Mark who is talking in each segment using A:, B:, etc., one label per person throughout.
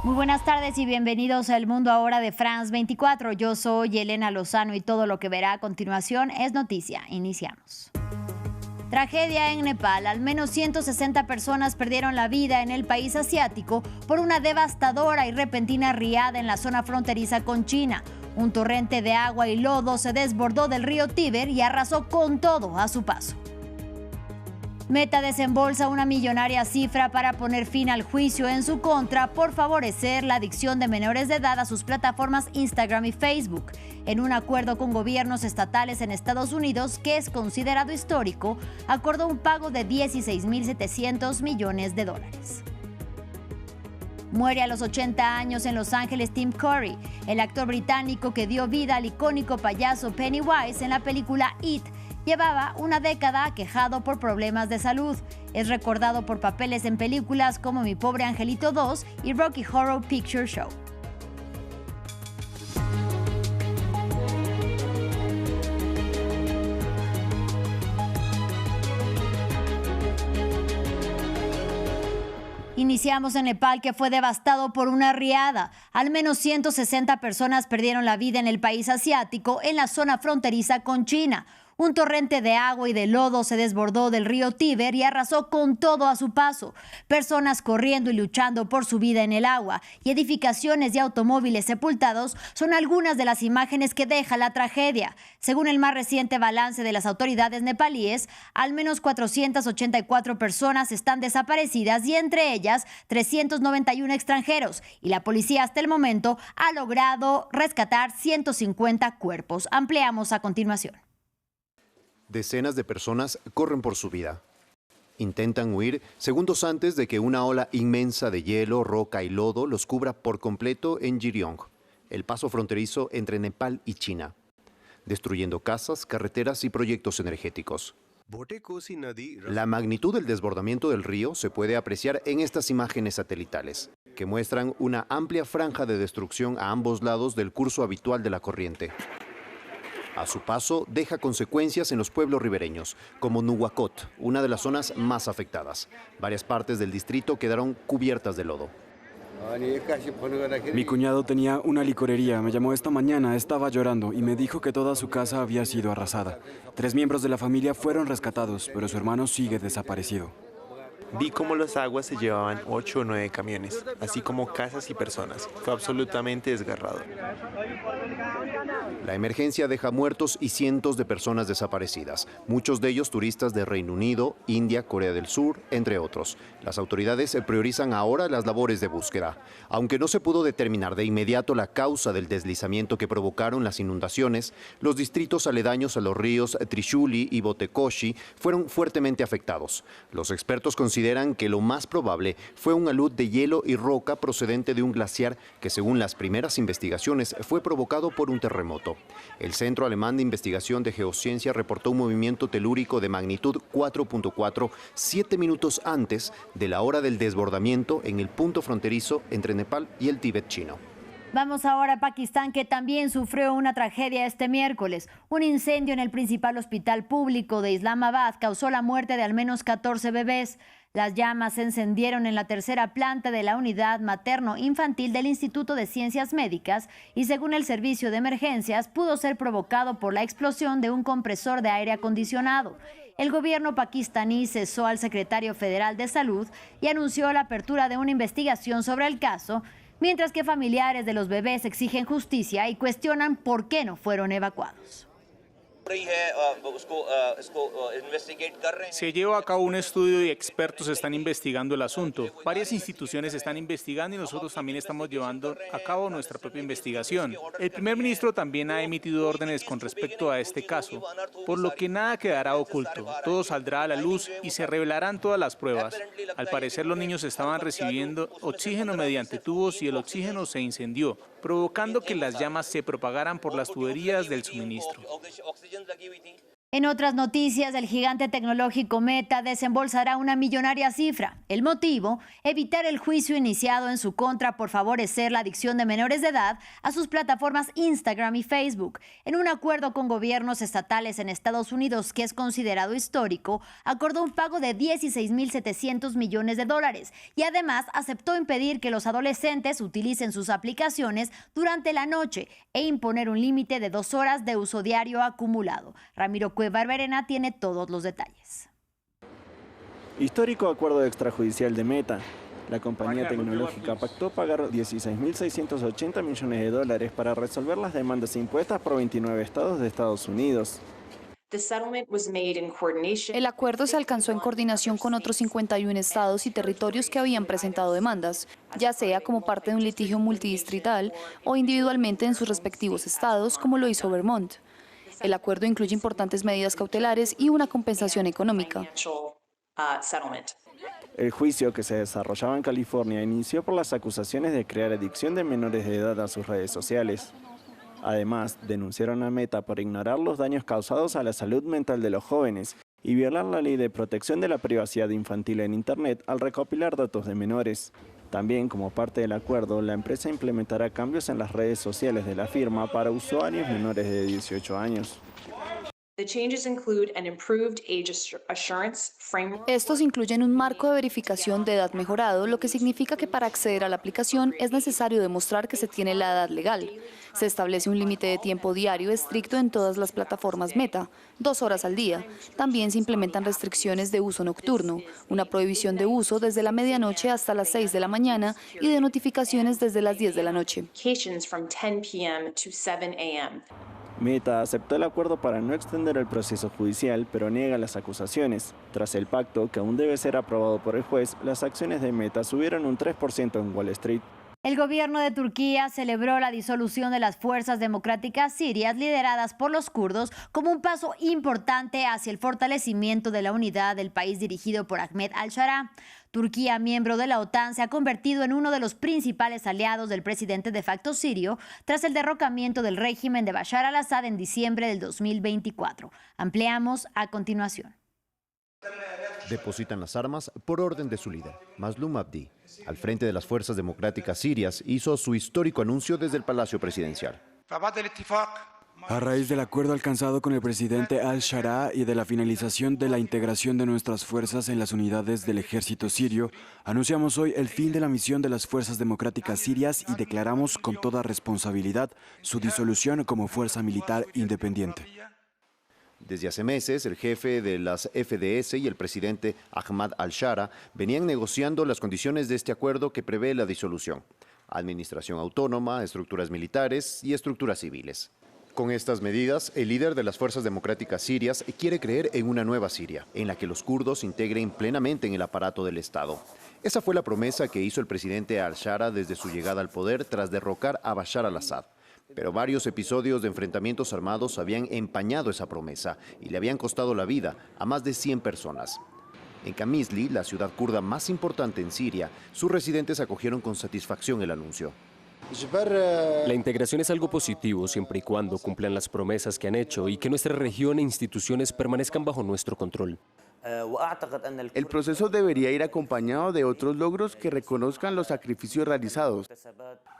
A: Muy buenas tardes y bienvenidos al Mundo Ahora de France 24. Yo soy Elena Lozano y todo lo que verá a continuación es noticia. Iniciamos. Tragedia en Nepal. Al menos 160 personas perdieron la vida en el país asiático por una devastadora y repentina riada en la zona fronteriza con China. Un torrente de agua y lodo se desbordó del río Tíber y arrasó con todo a su paso. Meta desembolsa una millonaria cifra para poner fin al juicio en su contra por favorecer la adicción de menores de edad a sus plataformas Instagram y Facebook. En un acuerdo con gobiernos estatales en Estados Unidos, que es considerado histórico, acordó un pago de 16.700 millones de dólares. Muere a los 80 años en Los Ángeles Tim Curry, el actor británico que dio vida al icónico payaso Pennywise en la película It. Llevaba una década aquejado por problemas de salud. Es recordado por papeles en películas como Mi Pobre Angelito 2 y Rocky Horror Picture Show. Iniciamos en Nepal, que fue devastado por una riada. Al menos 160 personas perdieron la vida en el país asiático en la zona fronteriza con China. Un torrente de agua y de lodo se desbordó del río Tíber y arrasó con todo a su paso. Personas corriendo y luchando por su vida en el agua y edificaciones y automóviles sepultados son algunas de las imágenes que deja la tragedia. Según el más reciente balance de las autoridades nepalíes, al menos 484 personas están desaparecidas y entre ellas 391 extranjeros. Y la policía hasta el momento ha logrado rescatar 150 cuerpos. Ampliamos a continuación.
B: Decenas de personas corren por su vida. Intentan huir segundos antes de que una ola inmensa de hielo, roca y lodo los cubra por completo en Jiryong, el paso fronterizo entre Nepal y China, destruyendo casas, carreteras y proyectos energéticos. La magnitud del desbordamiento del río se puede apreciar en estas imágenes satelitales, que muestran una amplia franja de destrucción a ambos lados del curso habitual de la corriente. A su paso, deja consecuencias en los pueblos ribereños, como Nuwakot, una de las zonas más afectadas. Varias partes del distrito quedaron cubiertas de lodo.
C: Mi cuñado tenía una licorería, me llamó esta mañana, estaba llorando y me dijo que toda su casa había sido arrasada. 3 miembros de la familia fueron rescatados, pero su hermano sigue desaparecido.
D: Vi cómo las aguas se llevaban 8 o 9 camiones, así como casas y personas. Fue absolutamente desgarrador.
B: La emergencia deja muertos y cientos de personas desaparecidas, muchos de ellos turistas de Reino Unido, India, Corea del Sur, entre otros. Las autoridades priorizan ahora las labores de búsqueda. Aunque no se pudo determinar de inmediato la causa del deslizamiento que provocaron las inundaciones, los distritos aledaños a los ríos Trishuli y Botekoshi fueron fuertemente afectados. Los expertos consideran que lo más probable fue un alud de hielo y roca procedente de un glaciar que, según las primeras investigaciones, fue provocado por un terremoto. El Centro Alemán de Investigación de Geociencia reportó un movimiento telúrico de magnitud 4.4 7 minutos antes de la hora del desbordamiento en el punto fronterizo entre Nepal y el Tíbet chino.
A: Vamos ahora a Pakistán, que también sufrió una tragedia este miércoles. Un incendio en el principal hospital público de Islamabad causó la muerte de al menos 14 bebés. Las llamas se encendieron en la tercera planta de la unidad materno-infantil del Instituto de Ciencias Médicas y, según el servicio de emergencias, pudo ser provocado por la explosión de un compresor de aire acondicionado. El gobierno pakistaní cesó al secretario federal de Salud y anunció la apertura de una investigación sobre el caso, mientras que familiares de los bebés exigen justicia y cuestionan por qué no fueron evacuados.
E: Se lleva a cabo un estudio y expertos están investigando el asunto. Varias instituciones están investigando y nosotros también estamos llevando a cabo nuestra propia investigación. El primer ministro también ha emitido órdenes con respecto a este caso, por lo que nada quedará oculto. Todo saldrá a la luz y se revelarán todas las pruebas. Al parecer, los niños estaban recibiendo oxígeno mediante tubos y el oxígeno se incendió, provocando que las llamas se propagaran por las tuberías del suministro.
A: En otras noticias, el gigante tecnológico Meta desembolsará una millonaria cifra. El motivo, evitar el juicio iniciado en su contra por favorecer la adicción de menores de edad a sus plataformas Instagram y Facebook. En un acuerdo con gobiernos estatales en Estados Unidos que es considerado histórico, acordó un pago de $16.700 millones y además aceptó impedir que los adolescentes utilicen sus aplicaciones durante la noche e imponer un límite de 2 horas de uso diario acumulado. Ramiro Barberena tiene todos los detalles.
F: Histórico acuerdo extrajudicial de Meta. La compañía tecnológica pactó pagar $16.680 millones para resolver las demandas impuestas por 29 estados de Estados Unidos.
G: El acuerdo se alcanzó en coordinación con otros 51 estados y territorios que habían presentado demandas, ya sea como parte de un litigio multidistrital o individualmente en sus respectivos estados, como lo hizo Vermont. El acuerdo incluye importantes medidas cautelares y una compensación económica.
F: El juicio que se desarrollaba en California inició por las acusaciones de crear adicción de menores de edad a sus redes sociales. Además, denunciaron a Meta por ignorar los daños causados a la salud mental de los jóvenes y violar la ley de protección de la privacidad infantil en Internet al recopilar datos de menores. También, como parte del acuerdo, la empresa implementará cambios en las redes sociales de la firma para usuarios menores de 18 años.
G: Estos incluyen un marco de verificación de edad mejorado, lo que significa que para acceder a la aplicación es necesario demostrar que se tiene la edad legal. Se establece un límite de tiempo diario estricto en todas las plataformas Meta, 2 horas al día. También se implementan restricciones de uso nocturno, una prohibición de uso desde la medianoche hasta las 6 de la mañana y de notificaciones desde las 10 de la noche.
F: Meta aceptó el acuerdo para no extender el proceso judicial, pero niega las acusaciones. Tras el pacto, que aún debe ser aprobado por el juez, las acciones de Meta subieron un 3% en Wall Street.
A: El gobierno de Turquía celebró la disolución de las fuerzas democráticas sirias lideradas por los kurdos como un paso importante hacia el fortalecimiento de la unidad del país dirigido por Ahmed al-Shara. Turquía, miembro de la OTAN, se ha convertido en uno de los principales aliados del presidente de facto sirio tras el derrocamiento del régimen de Bashar al-Assad en diciembre del 2024. Ampliamos a continuación.
B: Depositan las armas por orden de su líder, Mazlum Abdi. Al frente de las fuerzas democráticas sirias, hizo su histórico anuncio desde el Palacio Presidencial.
C: A raíz del acuerdo alcanzado con el presidente al-Shara y de la finalización de la integración de nuestras fuerzas en las unidades del ejército sirio, anunciamos hoy el fin de la misión de las fuerzas democráticas sirias y declaramos con toda responsabilidad su disolución como fuerza militar independiente.
B: Desde hace meses, el jefe de las FDS y el presidente Ahmad al-Shara venían negociando las condiciones de este acuerdo que prevé la disolución: administración autónoma, estructuras militares y estructuras civiles. Con estas medidas, el líder de las fuerzas democráticas sirias quiere creer en una nueva Siria, en la que los kurdos se integren plenamente en el aparato del Estado. Esa fue la promesa que hizo el presidente al-Shara desde su llegada al poder tras derrocar a Bashar al-Assad. Pero varios episodios de enfrentamientos armados habían empañado esa promesa y le habían costado la vida a más de 100 personas. En Qamishli, la ciudad kurda más importante en Siria, sus residentes acogieron con satisfacción el anuncio.
H: La integración es algo positivo siempre y cuando cumplan las promesas que han hecho y que nuestra región e instituciones permanezcan bajo nuestro control.
I: El proceso debería ir acompañado de otros logros que reconozcan los sacrificios realizados.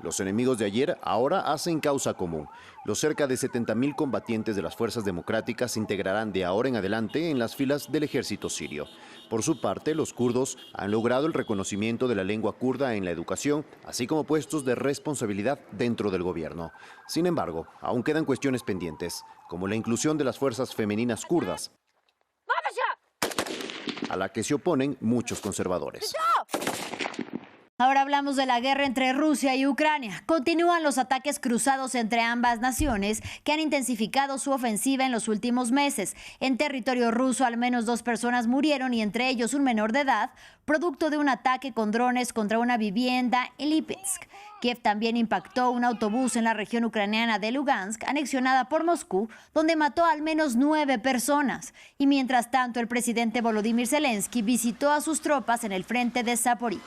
B: Los enemigos de ayer ahora hacen causa común. Los cerca de 70.000 combatientes de las fuerzas democráticas se integrarán de ahora en adelante en las filas del ejército sirio. Por su parte, los kurdos han logrado el reconocimiento de la lengua kurda en la educación, así como puestos de responsabilidad dentro del gobierno. Sin embargo, aún quedan cuestiones pendientes, como la inclusión de las fuerzas femeninas kurdas, a la que se oponen muchos conservadores.
A: Ahora hablamos de la guerra entre Rusia y Ucrania. Continúan los ataques cruzados entre ambas naciones que han intensificado su ofensiva en los últimos meses. En territorio ruso al menos 2 personas murieron y entre ellos un menor de edad, producto de un ataque con drones contra una vivienda en Lipetsk. Kiev también impactó un autobús en la región ucraniana de Lugansk, anexionada por Moscú, donde mató al menos 9 personas. Y mientras tanto, el presidente Volodymyr Zelensky visitó a sus tropas en el frente de Zaporilla.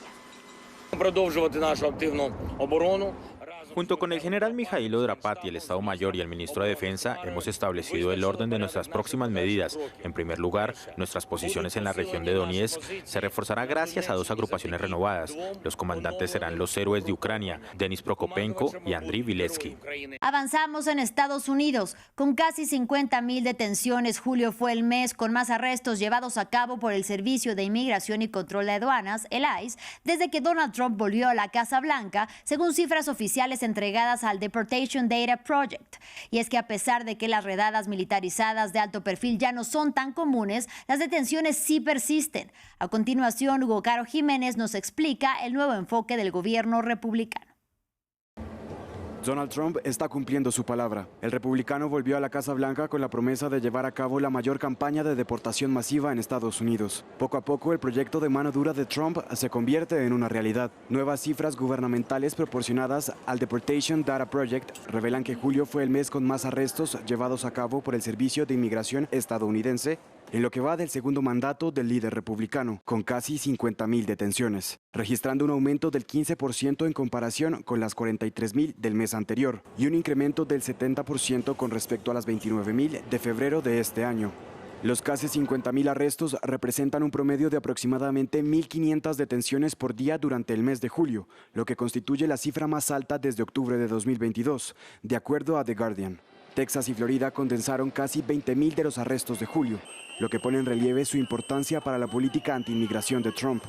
J: Junto con el general Mijailo Drapati, el Estado Mayor y el ministro de Defensa, hemos establecido el orden de nuestras próximas medidas. En primer lugar, nuestras posiciones en la región de Donetsk se reforzará gracias a dos agrupaciones renovadas. Los comandantes serán los héroes de Ucrania, Denis Prokopenko y Andriy Viletsky.
A: Avanzamos en Estados Unidos. Con casi 50,000 detenciones, julio fue el mes con más arrestos llevados a cabo por el Servicio de Inmigración y Control de Aduanas, el ICE, desde que Donald Trump volvió a la Casa Blanca, según cifras oficiales entregadas al Deportation Data Project. Y es que a pesar de que las redadas militarizadas de alto perfil ya no son tan comunes, las detenciones sí persisten. A continuación, Hugo Caro Jiménez nos explica el nuevo enfoque del gobierno republicano.
C: Donald Trump está cumpliendo su palabra. El republicano volvió a la Casa Blanca con la promesa de llevar a cabo la mayor campaña de deportación masiva en Estados Unidos. Poco a poco, el proyecto de mano dura de Trump se convierte en una realidad. Nuevas cifras gubernamentales proporcionadas al Deportation Data Project revelan que julio fue el mes con más arrestos llevados a cabo por el Servicio de Inmigración estadounidense en lo que va del segundo mandato del líder republicano, con casi 50,000 detenciones, registrando un aumento del 15% en comparación con las 43,000 del mes anterior y un incremento del 70% con respecto a las 29,000 de febrero de este año. Los casi 50,000 arrestos representan un promedio de aproximadamente 1,500 detenciones por día durante el mes de julio, lo que constituye la cifra más alta desde octubre de 2022, de acuerdo a The Guardian. Texas y Florida condensaron casi 20,000 de los arrestos de julio, lo que pone en relieve su importancia para la política anti-inmigración de Trump.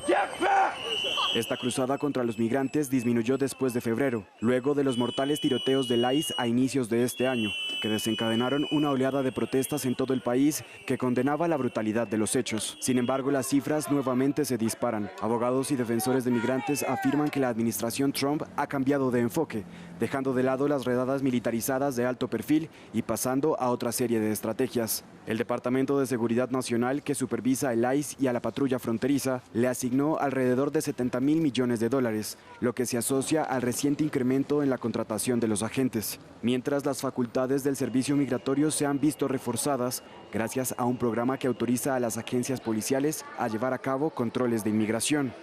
C: Esta cruzada contra los migrantes disminuyó después de febrero, luego de los mortales tiroteos del ICE a inicios de este año, que desencadenaron una oleada de protestas en todo el país que condenaba la brutalidad de los hechos. Sin embargo, las cifras nuevamente se disparan. Abogados y defensores de migrantes afirman que la administración Trump ha cambiado de enfoque, dejando de lado las redadas militarizadas de alto perfil y pasando a otra serie de estrategias. El Departamento de Seguridad Nacional, que supervisa el ICE y a la patrulla fronteriza, le asignó alrededor de 70,000 millones de dólares, lo que se asocia al reciente incremento en la contratación de los agentes. Mientras las facultades del servicio migratorio se han visto reforzadas gracias a un programa que autoriza a las agencias policiales a llevar a cabo controles de inmigración,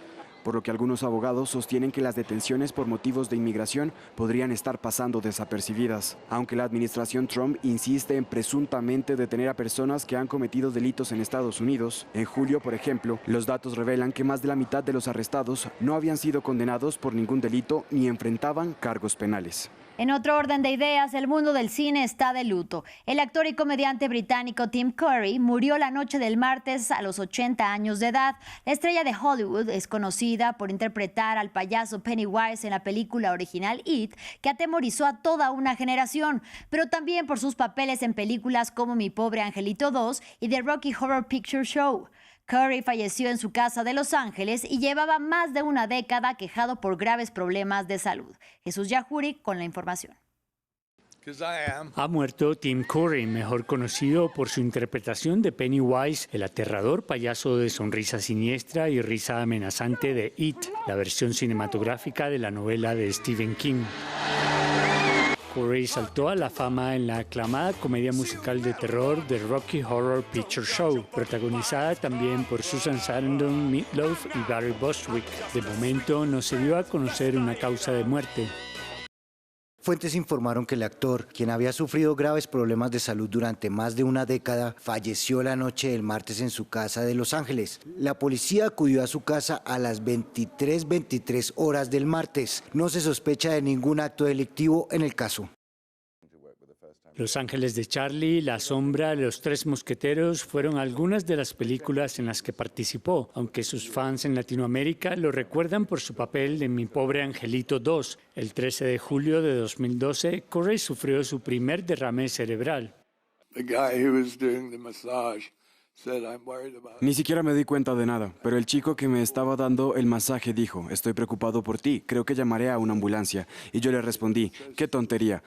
C: por lo que algunos abogados sostienen que las detenciones por motivos de inmigración podrían estar pasando desapercibidas. Aunque la administración Trump insiste en presuntamente detener a personas que han cometido delitos en Estados Unidos, en julio, por ejemplo, los datos revelan que más de la mitad de los arrestados no habían sido condenados por ningún delito ni enfrentaban cargos penales.
A: En otro orden de ideas, el mundo del cine está de luto. El actor y comediante británico Tim Curry murió la noche del martes a los 80 años de edad. La estrella de Hollywood es conocida por interpretar al payaso Pennywise en la película original It, que atemorizó a toda una generación, pero también por sus papeles en películas como Mi Pobre Angelito 2 y The Rocky Horror Picture Show. Curry falleció en su casa de Los Ángeles y llevaba más de una década quejado por graves problemas de salud. Jesús Yajuri con la información.
K: Ha muerto Tim Curry, mejor conocido por su interpretación de Pennywise, el aterrador payaso de sonrisa siniestra y risa amenazante de It, la versión cinematográfica de la novela de Stephen King. Curry saltó a la fama en la aclamada comedia musical de terror The Rocky Horror Picture Show, protagonizada también por Susan Sarandon, Meatloaf y Barry Bostwick. De momento no se dio a conocer una causa de muerte.
L: Fuentes informaron que el actor, quien había sufrido graves problemas de salud durante más de una década, falleció la noche del martes en su casa de Los Ángeles. La policía acudió a su casa a las 23:23 horas del martes. No se sospecha de ningún acto delictivo en el caso.
K: Los Ángeles de Charlie, La Sombra, Los Tres Mosqueteros fueron algunas de las películas en las que participó, aunque sus fans en Latinoamérica lo recuerdan por su papel de Mi Pobre Angelito 2. El 13 de julio de 2012, Curry sufrió su primer derrame cerebral.
C: Ni siquiera me di cuenta de nada, pero el chico que me estaba dando el masaje dijo, estoy preocupado por ti, creo que llamaré a una ambulancia. Y yo le respondí, qué tontería.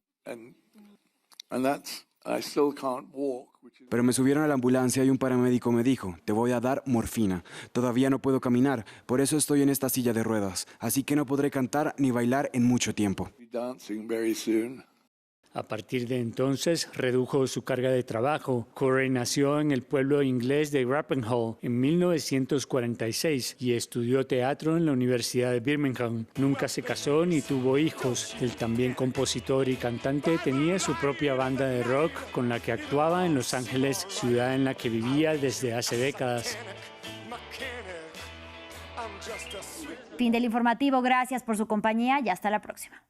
C: Pero me subieron a la ambulancia y un paramédico me dijo, te voy a dar morfina. Todavía no puedo caminar, por eso estoy en esta silla de ruedas, así que no podré cantar ni bailar en mucho tiempo.
K: A partir de entonces, redujo su carga de trabajo. Corey nació en el pueblo inglés de Rappenhall en 1946 y estudió teatro en la Universidad de Birmingham. Nunca se casó ni tuvo hijos. El también compositor y cantante tenía su propia banda de rock con la que actuaba en Los Ángeles, ciudad en la que vivía desde hace décadas.
A: Fin del informativo, gracias por su compañía y hasta la próxima.